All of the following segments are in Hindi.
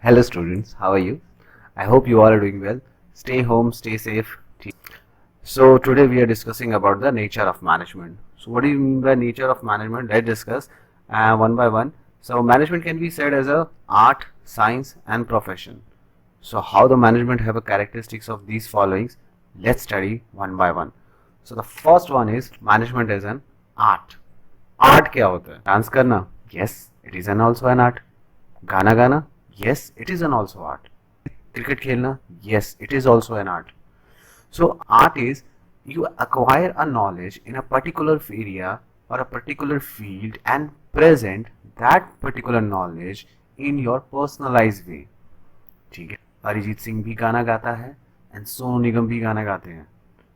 Hello students, how are you? I hope you all are doing well. Stay home, stay safe. So today we are discussing about the nature of management. So what do you mean by nature of management? Let's discuss one by one. So management can be said as a art, science and profession. So how the management have a characteristics of these followings? Let's study one by one. So the first one is management as an art. Art क्या होता है? डांस करना? Yes, it is an also an art. गाना गाना? Yes, it is an also art. Cricket खेलना? Yes, it is also an art. So art is you acquire a knowledge in a particular area or a particular field and present that particular knowledge in your personalized way. ठीक है, अरिजीत सिंह भी गाना गाता है and सोनू निगम भी गाना गाते हैं,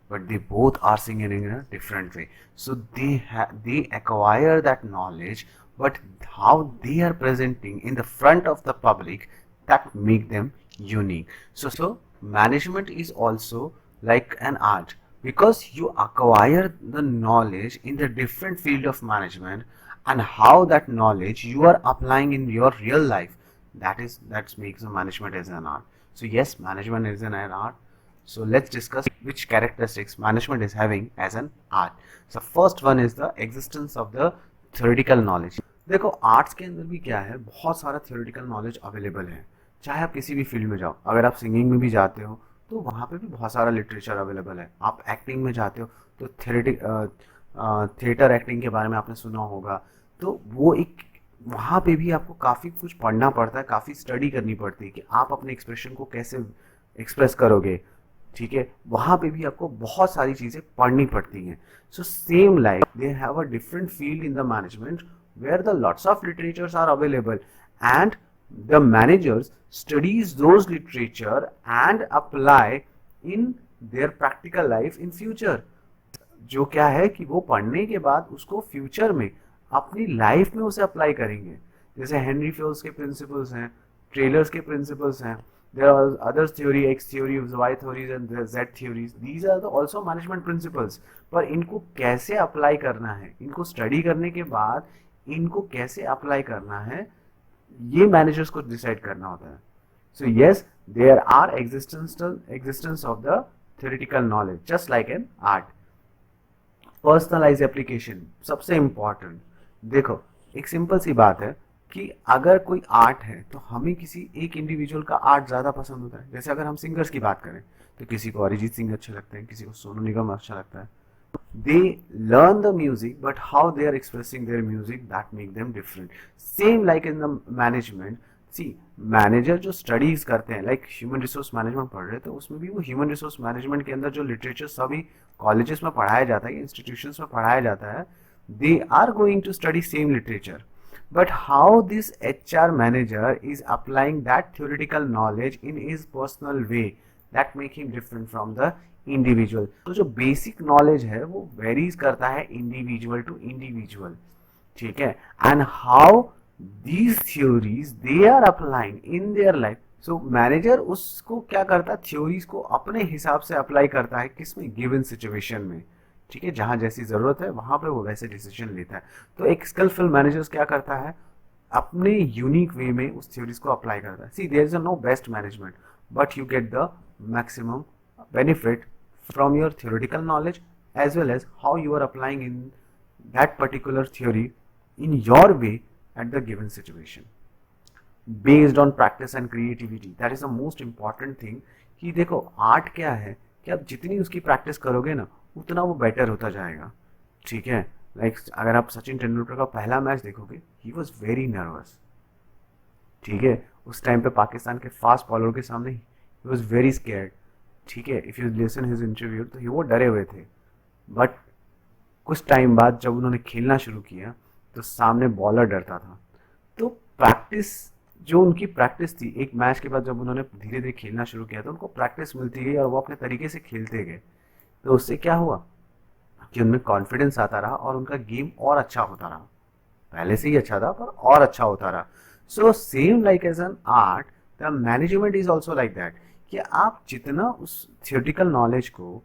but they both are singing in a different way. So they acquire that knowledge, but how they are presenting in the front of the public, that make them unique. So management is also like an art, because you acquire the knowledge in the different field of management and how that knowledge you are applying in your real life. That makes the management as an art. So yes, management is an art. So let's discuss which characteristics management is having as an art. So first one is the existence of the theoretical knowledge. देखो आर्ट्स के अंदर भी क्या है, बहुत सारा theoretical knowledज अवेलेबल है. चाहे आप किसी भी फील्ड में जाओ, अगर आप सिंगिंग में भी जाते हो तो वहाँ पे भी बहुत सारा लिटरेचर अवेलेबल है. आप एक्टिंग में जाते हो तो थिएटर एक्टिंग के बारे में आपने सुना होगा. तो वो एक वहाँ पे भी आपको काफ़ी कुछ पढ़ना पड़ता है, काफ़ी स्टडी करनी पड़ती है कि आप अपने एक्सप्रेशन को कैसे एक्सप्रेस करोगे. ठीक है, वहाँ पे भी आपको बहुत सारी चीज़ें पढ़नी पड़ती हैं. सो same like they have a different field in the management where the lots of literatures are available, and the managers studies those literature and apply in their practical life in future. जो क्या है कि वो पढ़ने के बाद उसको फ्यूचर में अपनी लाइफ में उसे अप्लाई करेंगे. जैसे हेनरी फ्योल्स के प्रिंसिपल्स हैं, ट्रेलर्स के प्रिंसिपल्स हैं. There are others theory, X theories, Y theories and Z theories. These are the also management principles. पर इनको कैसे अप्लाई करना है, इनको स्टडी करने के बाद इनको कैसे अप्लाई करना है, ये मैनेजर्स को डिसाइड करना होता है. So yes, there are existence of the theoretical knowledge just like an art. Personalize application सबसे इंपॉर्टेंट. देखो एक सिंपल सी बात है कि अगर कोई आर्ट है तो हमें किसी एक इंडिविजुअल का आर्ट ज़्यादा पसंद होता है. जैसे अगर हम सिंगर्स की बात करें तो किसी को अरिजीत सिंह अच्छे लगते हैं, किसी को सोनू निगम अच्छा लगता है. They learn the music, but how they are expressing their music, that make them different. Same like in the management. See, manager जो स्टडीज करते हैं, लाइक ह्यूमन रिसोर्स मैनेजमेंट पढ़ रहे थे, उसमें भी वो ह्यूमन रिसोर्स मैनेजमेंट के अंदर जो लिटरेचर सभी कॉलेजेस में पढ़ाया जाता है, इंस्टीट्यूशंस में पढ़ाया जाता है, they are going to study same literature. But how this HR manager is applying that theoretical knowledge in his personal way, that make him different from the individual. तो जो बेसिक नॉलेज है वो वेरीज करता है इंडिविजुअल टू इंडिविजुअल. ठीक है, and how these theories they are applying in their life. So manager उसको क्या करता है, थ्योरीज को अपने हिसाब से अप्लाई करता है, किसमें, गिवन सिचुएशन में. ठीक है, जहां जैसी जरूरत है वहां पे वो वैसे डिसीजन लेता है. तो एक स्किलफुल मैनेजर्स क्या करता है, अपने यूनिक वे में उस थ्योरीज को अप्लाई करता है. See, there is no best management, but you get the maximum benefit from your theoretical knowledge as well as how you are applying in that particular theory in your way at the given situation based on practice and creativity. That is the most important thing. कि देखो आर्ट क्या है कि आप जितनी उसकी प्रैक्टिस करोगे ना उतना वो बेटर होता जाएगा. ठीक है, लाइक अगर आप सचिन तेंदुलकर का पहला मैच देखोगे, ही वॉज वेरी नर्वस. ठीक है, उस टाइम पे पाकिस्तान के फास्ट बॉलर के सामने ही वॉज वेरी स्केयर्ड. ठीक है, if you listen his interview तो वो डरे हुए थे. बट कुछ टाइम बाद जब उन्होंने खेलना शुरू किया तो सामने बॉलर डरता था. तो प्रैक्टिस, जो उनकी प्रैक्टिस थी, एक मैच के बाद जब उन्होंने धीरे धीरे खेलना शुरू किया तो उनको प्रैक्टिस मिलती गई और वो अपने तरीके से खेलते गए. तो उससे क्या हुआ कि उनमें कॉन्फिडेंस आता रहा और उनका गेम और अच्छा होता रहा. पहले से ही अच्छा था पर और अच्छा होता रहा. So same like as an art, the management is also like that कि आप जितना उस थियोरेटिकल नॉलेज को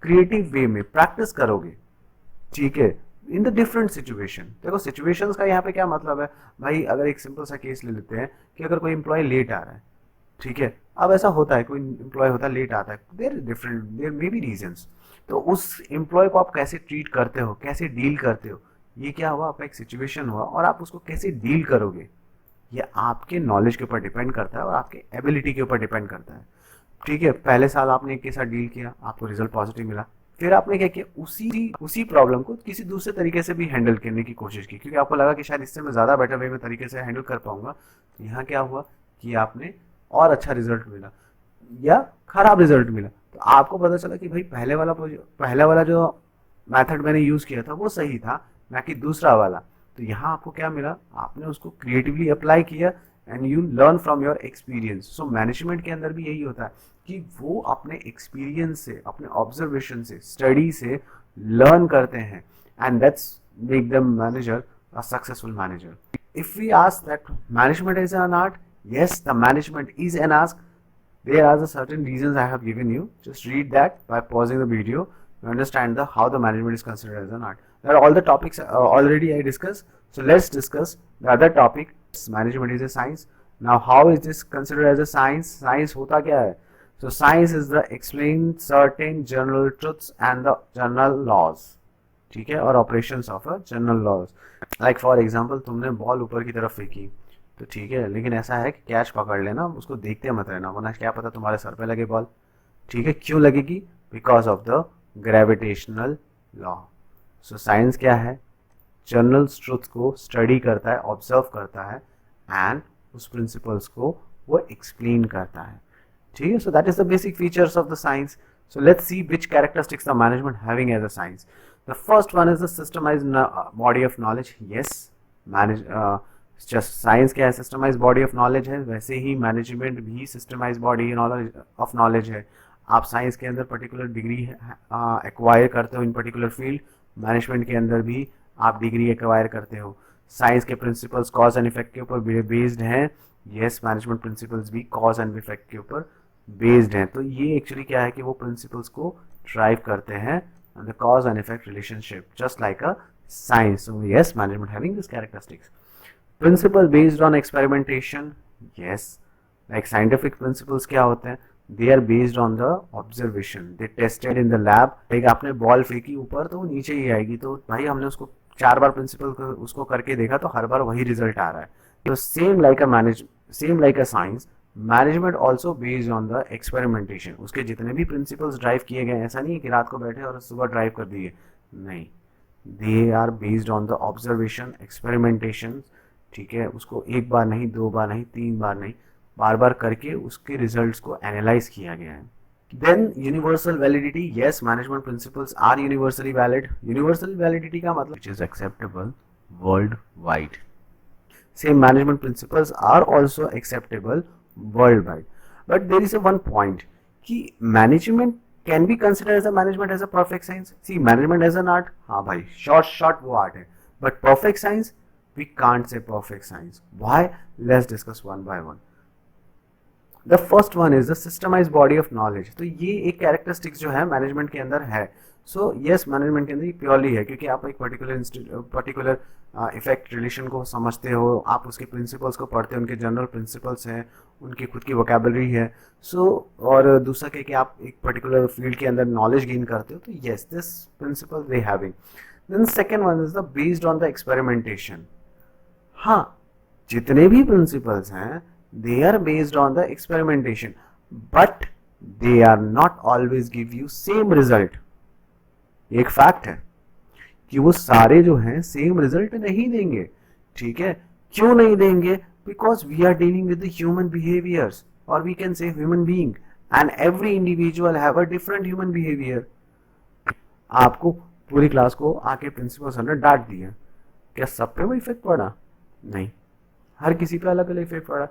क्रिएटिव वे में प्रैक्टिस करोगे, ठीक है, इन द डिफरेंट सिचुएशन। देखो सिचुएशंस का यहाँ पे क्या मतलब है भाई, अगर एक सिंपल सा केस ले लेते हैं कि अगर कोई एम्प्लॉय लेट आ रहा है, ठीक है, अब ऐसा होता है कोई एम्प्लॉय होता है लेट आता है, there different, there may be reasons. तो उस एम्प्लॉय को आप कैसे ट्रीट करते हो, कैसे डील करते हो, ये क्या हुआ, आपका एक सिचुएशन हुआ, और आप उसको कैसे डील करोगे ये आपके नॉलेज के ऊपर डिपेंड करता है और आपके एबिलिटी के ऊपर डिपेंड करता है। ठीक है, पहले साल आपने एक के साथ डील किया, आपको रिजल्ट पॉजिटिव मिला, फिर आपने क्या किया, उसी उसी प्रॉब्लम को किसी दूसरे तरीके से भी हैंडल करने की कोशिश की, क्योंकि आपको लगा कि शायद इससे मैं ज़्यादा बेटर वे में तरीके से हैंडल कर पाऊंगा। तो यहाँ क्या हुआ कि आपने और अच्छा रिजल्ट मिला या खराब रिजल्ट मिला। तो आपको पता चला कि भाई पहले वाला जो मेथड मैंने यूज़ किया था वो सही था, ना कि दूसरा वाला। तो यहाँ आपको क्या मिला, आपने उसको क्रिएटिवली अप्लाई किया and you learn from your experience. So management के अंदर भी यही होता है कि वो अपने एक्सपीरियंस से, अपने ऑब्जर्वेशन से, स्टडी से लर्न करते हैं, and that's make them manager a successful manager. If we ask that management is an art, yes, the management is an art. There are the certain reasons I have given you. Just read that by pausing the video. You understand how the management is considered as an art. There are all the topics already I discussed. So let's discuss the other topic. Management is a science. Now, how is this considered as a science? Science होता क्या है? So science is the explain certain general truths and the general laws. ठीक है, और operations of a general laws. Like for example, तुमने बॉल ऊपर की तरफ फेंकी, तो ठीक है, लेकिन ऐसा है कि कैच पकड़ लेना, उसको देखते मत रहना, वरना क्या पता तुम्हारे सर पे लगे बॉल। ठीक है, क्यों लगेगी, because of the gravitational law. So science क्या है, जनरल ट्रुथ को स्टडी करता है, ऑब्जर्व करता है, एंड उस प्रिंसिपल्स को वो एक्सप्लेन करता है। ठीक है, so that is the basic features of the science. So let's see which characteristics the management having as a science. The first one is the systemized body of knowledge. Yes, just science क्या है, systemized body of knowledge है, वैसे ही management भी systemized body of knowledge है। आप साइंस के अंदर पर्टिकुलर डिग्री एक्वायर करते हो इन पर्टिकुलर फील्ड, मैनेजमेंट के अंदर भी आप डिग्री एक्वायर करते हो। साइंस के प्रिंसिपल्स कॉज एंड इफेक्ट के ऊपर बेस्ड हैं। यस, मैनेजमेंट प्रिंसिपल्स भी कॉज एंड इफेक्ट के ऊपर बेस्ड हैं। तो ये एक्चुअली क्या है कि वो प्रिंसिपल्स को ड्राइव करते हैं, the cause and effect relationship, just like a science. So yes, management having this characteristics. Principle based on experimentation. Yes, like scientific principles क्या होते हैं, they are based on the observation, they tested in the lab. एक आपने बॉल फेंकी ऊपर तो वो नीचे ही आएगी, तो भाई हमने उसको 4 बार प्रिंसिपल उसको करके देखा तो हर बार वही रिजल्ट आ रहा है। तो same like a science, management also based on the experimentation. उसके जितने भी प्रिंसिपल्स ड्राइव किए गए, ऐसा नहीं है कि रात को बैठे और सुबह ड्राइव कर दिए, नहीं, they are based on the observation, experimentation. ठीक है, उसको 1 बार नहीं, 2 बार नहीं, 3 बार नहीं, बार बार करके उसके रिजल्ट्स को एनालाइज किया गया है। Then universal validity. Yes, management principles are universally valid. Universal validity का मतलब which is acceptable world wide. Same management principles are also acceptable world wide, but there is a one point कि management can be consider as a management as a perfect science. See, management as an art, हाँ भाई, शॉर्ट वो आर्ट है, but perfect science we can't say perfect science. Why? Let's discuss one by one. The first one is the systemized body of knowledge. तो ये एक कैरेक्टरिस्टिक्स जो है मैनेजमेंट के अंदर है। सो यस, मैनेजमेंट के अंदर ये प्योरली है, क्योंकि आप एक पर्टिकुलर इफेक्ट रिलेशन को समझते हो, आप उसके प्रिंसिपल्स को पढ़ते हो, उनके जनरल प्रिंसिपल्स हैं, उनकी खुद की वोकेबलरी है। सो और दूसरा क्या कि आप एक पर्टिकुलर फील्ड के अंदर नॉलेज गेन करते हो, तो yes, this principle they having. Then second one is the based on the experimentation. हाँ, जितने भी प्रिंसिपल्स हैं they are based on the experimentation, but they are not always give you same result. एक फैक्ट है कि वो सारे जो हैं सेम रिजल्ट नहीं देंगे। ठीक है, क्यों नहीं देंगे? Because we are dealing with the human behaviours, और we can say human being, and every individual have a different human behaviour. आपको पूरी क्लास को आके प्रिंसिपल सर ने डांट दिया, क्या सब पे वो इफेक्ट पड़ा? नहीं, हर किसी पे अलग अलग इफेक्ट पड़ा।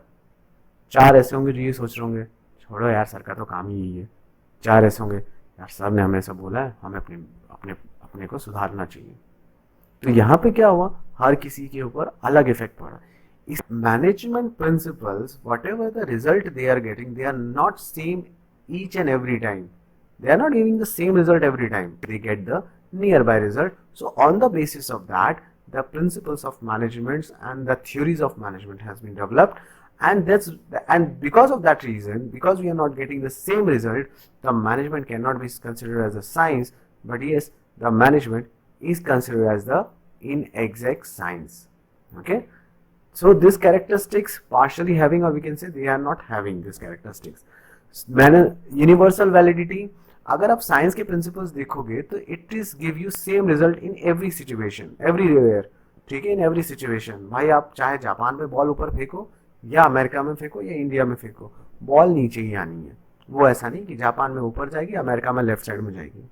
4 ऐसे होंगे जो ये सोच रहे होंगे, छोड़ो यार, सर का तो काम ही यही है। 4 ऐसे होंगे, यार सर ने हमें ऐसा बोला है, हमें अपने को सुधारना चाहिए। तो यहाँ पे क्या हुआ, हर किसी के ऊपर अलग इफेक्ट पड़ा। इस management principles, whatever the result they are getting, they are not same each and every time, they are not giving the same result every time, they get the nearby result. So on the basis of that, the principles of management and the theories of management has been developed, and because of that reason, because we are not getting the same result, the management cannot be considered as a science, but yes, the management is considered as the inexact science. Okay, so these characteristics partially having, or we can say they are not having these characteristics. Universal validity, अगर आप साइंस के प्रिंसिपल्स देखोगे तो it is give you same result in every situation, everywhere, ठीक है, इन एवरी सिचुएशन। भाई आप चाहे जापान में बॉल ऊपर फेंको या अमेरिका में फेंको या इंडिया में फेंको, बॉल नीचे ही आनी है। वो ऐसा नहीं कि जापान में ऊपर जाएगी, अमेरिका में लेफ्ट साइड में जाएगी।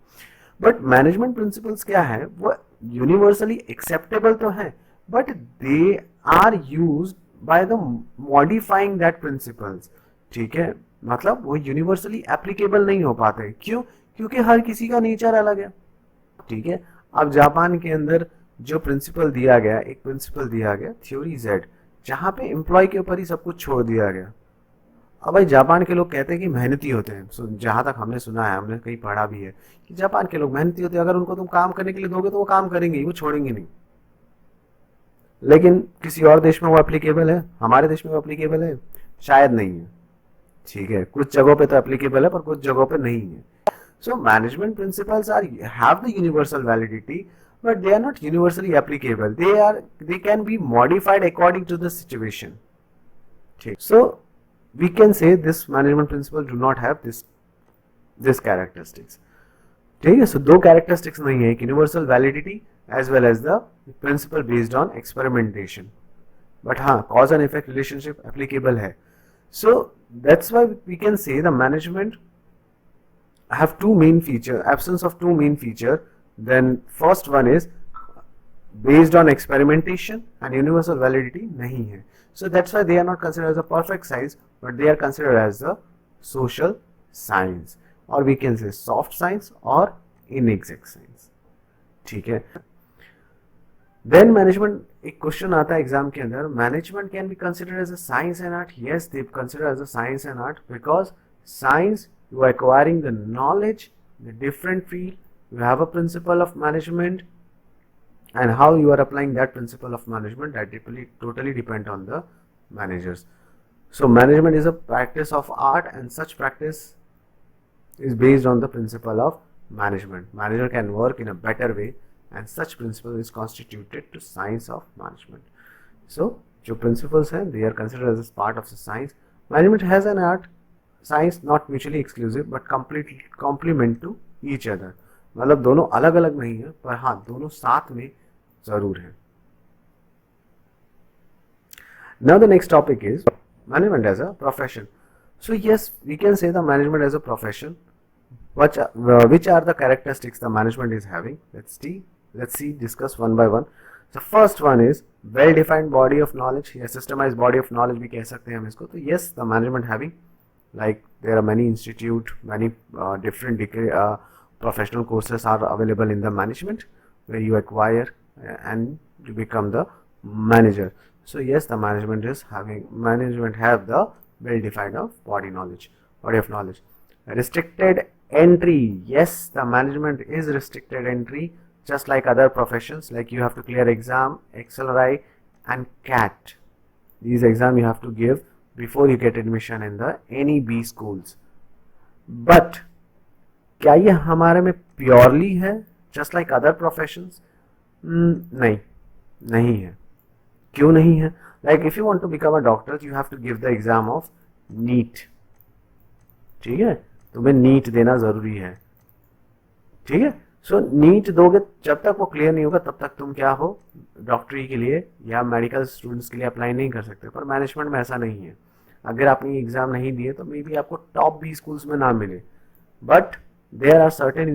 बट मैनेजमेंट प्रिंसिपल्स क्या है, वो यूनिवर्सली एक्सेप्टेबल तो है, but they are used by the modifying that principles, ठीक है, मतलब वो यूनिवर्सली एप्लीकेबल नहीं हो पाते। क्यों? क्योंकि हर किसी का नेचर अलग है, ठीक है। अब जापान के अंदर जो प्रिंसिपल दिया गया, एक प्रिंसिपल दिया गया थ्योरी जेड, जहां पे एम्प्लॉय के ऊपर ही सब कुछ छोड़ दिया गया। अब भाई जापान के लोग कहते हैं कि मेहनती होते हैं, जहां तक हमने सुना है, हमने कहीं पढ़ा भी है कि जापान के लोग मेहनती होते हैं, अगर उनको तुम काम करने के लिए दोगे तो वो काम करेंगे, वो छोड़ेंगे नहीं। लेकिन किसी और देश में वो एप्लीकेबल है, हमारे देश में वो एप्लीकेबल है? शायद नहीं है, ठीक है। कुछ जगहों पे तो एप्लीकेबल है पर कुछ जगहों पे नहीं है। So management principles are have the universal validity, but they are not universally applicable. They can be modified according to the situation. Okay. So we can say this management principle do not have this characteristics. ठीक है, so दो characteristics नहीं है, एक universal validity as well as the principle based on experimentation. But हाँ, cause and effect relationship applicable है. So that's why we can say the management have two main feature, absence of two main feature. Then first one is based on experimentation and universal validity नहीं है. So that's why they are not considered as a perfect science, but they are considered as the social science, or we can say soft science or inexact science. ठीक है. Then management, एक क्वेश्चन आता है एग्जाम के अंदर, management can be considered as a science and art. Yes, they consider as a science and art, because science you are acquiring the knowledge, the different field. You have a principle of management, and how you are applying that principle of management, that totally depend on the managers. So management is a practice of art, and such practice is based on the principle of management. Manager can work in a better way, and such principle is constituted to science of management. So जो principles हैं, they are considered as part of the science. Management has an art, science not mutually exclusive but completely complement to each other. मतलब दोनों अलग अलग नहीं है, पर हाँ दोनों साथ में जरूर है. Now the next topic is management as a profession. So yes, we can say the management as a profession. Which are the characteristics the management is having? Let's see, discuss one by one. The first one is well-defined body of knowledge, या systemized body of knowledge भी कह सकते हैं हम इसको. तो yes, the management having, like there are many institute, many different professional courses are available in the management, where you acquire and you become the manager. So yes, the management have the well-defined body of knowledge. Restricted entry. Yes, the management is restricted entry, just like other professions. Like you have to clear exam, XLRI and CAT. These exams you have to give before you get admission in the any B schools. But क्या ये हमारे में प्योरली है जस्ट लाइक अदर प्रोफेशंस? नहीं है. क्यों नहीं है? Like if you want to become a doctor, you have to give the exam of NEET. ठीक है, तुम्हें नीट देना जरूरी है. ठीक है, सो नीट दोगे, जब तक वो क्लियर नहीं होगा तब तक तुम क्या हो, डॉक्टरी के लिए या मेडिकल स्टूडेंट्स के लिए अप्लाई नहीं कर सकते. पर मैनेजमेंट में ऐसा नहीं है. अगर आपने एग्जाम नहीं दिए तो मे बी आपको टॉप बी स्कूल्स में ना मिले, but there are certain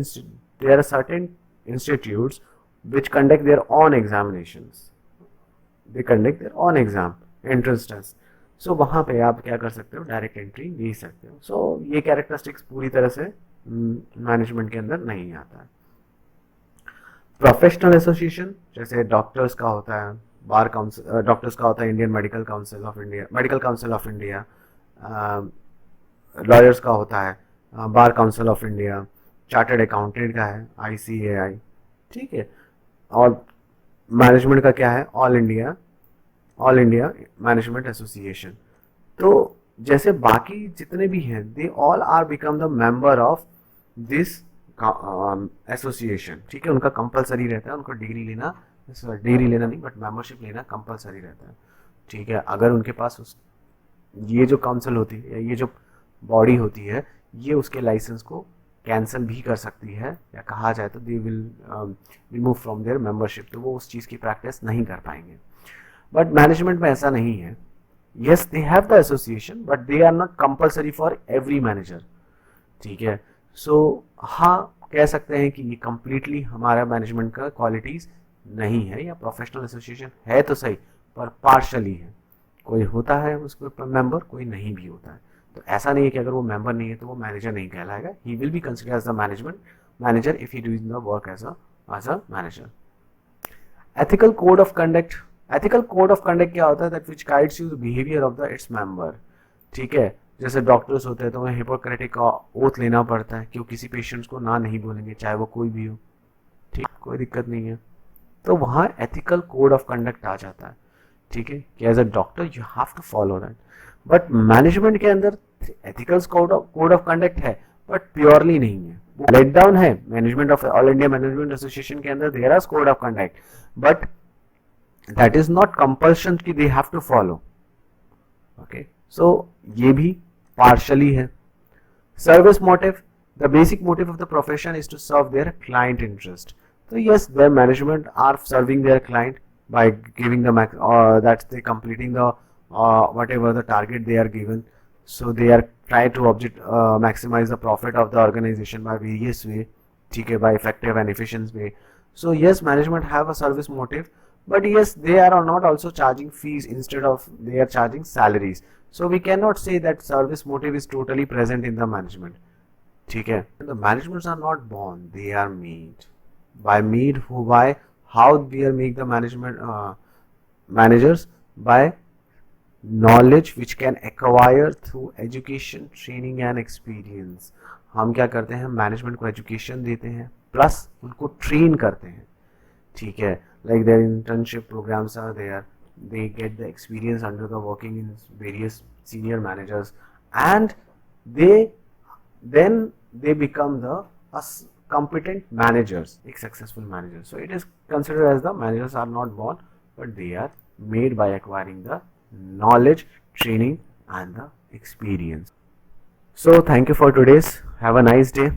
institutes which conduct their own examinations. They conduct their own exam, entrance test. So वहाँ पे आप क्या कर सकते हो, डायरेक्ट एंट्री ले सकते हो. So ये कैरेक्टरिस्टिक्स पूरी तरह से मैनेजमेंट के अंदर नहीं आता है. प्रोफेशनल एसोसिएशन, जैसे डॉक्टर्स का होता है, बार काउंसिल, डॉक्टर्स का होता है Indian medical council of India, lawyers का होता है bar council of India, chartered accountant का है ICAI, ठीक है। और मैनेजमेंट का क्या है, ऑल इंडिया मैनेजमेंट एसोसिएशन। तो जैसे बाकी जितने भी हैं, they all are become the member of this association, ठीक है। उनका कंपलसरी रहता है, उनको डिग्री लेना नहीं बट मेंबरशिप लेना कंपलसरी रहता है, ठीक है। अगर उनके पास ये जो काउंसिल होती है, ये जो बॉडी होती है, ये उसके लाइसेंस को कैंसिल भी कर सकती है, या कहा जाए तो they will remove from their membership, तो वो उस चीज़ की प्रैक्टिस नहीं कर पाएंगे। बट मैनेजमेंट में ऐसा नहीं है। yes they have the association but they are not compulsory for every manager, ठीक है। सो हाँ, कह सकते हैं कि ये कंप्लीटली हमारा मैनेजमेंट का क्वालिटीज नहीं है, या प्रोफेशनल एसोसिएशन है तो सही पर पार्शली है। कोई होता है उसको मेंबर, कोई नहीं भी होता है। तो ऐसा नहीं है कि अगर वो मेंबर नहीं है तो वो मैनेजर नहीं कहलाएगा। He will be considered as the manager if he doing the work as a manager. Ethical code of conduct, ethical code of conduct क्या होता है, that which guides you the behaviour of the its member, ठीक है। जैसे डॉक्टर्स होते हैं तो उन्हें हिपोक्रेटिक का ओथ लेना पड़ता है कि वो किसी पेशेंट्स को ना नहीं बोलेंगे, चाहे वो कोई भी हो, ठीक, कोई दिक्कत नहीं है। तो वहाँ एथिकल कोड ऑफ कंडक्ट आ जाता है, ठीक है, कि as a doctor you have to follow that. But management के अंदर एथिकल कोड ऑफ कंडक्ट है बट प्योरली नहीं है, लेट डाउन है। Management of all India management association के अंदर there are code of conduct but that is not compulsion कि they have to follow, okay, so ये भी partially है। service motive, the basic motive of the profession is to serve their client interest, so yes their management are serving their client by giving the that they completing the whatever the target they are given, so they are try to maximize the profit of the organization by various way, ठीक है, by effective and efficient way। so yes management have a service motive but yes they are not also charging fees, instead of they are charging salaries, so we cannot say that service motive is totally present in the management, ठीक है। the managements are not born, they are made by how we are make the managers by knowledge which can acquire through education, training and experience। हम क्या करते हैं, मैनेजमेंट को एजुकेशन देते हैं प्लस उनको ट्रेन करते हैं, ठीक है। like their internship programs are there, they get the experience under the working in various senior managers and they become the competent managers, successful managers। so it is considered as the managers are not born but they are made by acquiring the knowledge, training and the experience। so thank you for today's, have a nice day।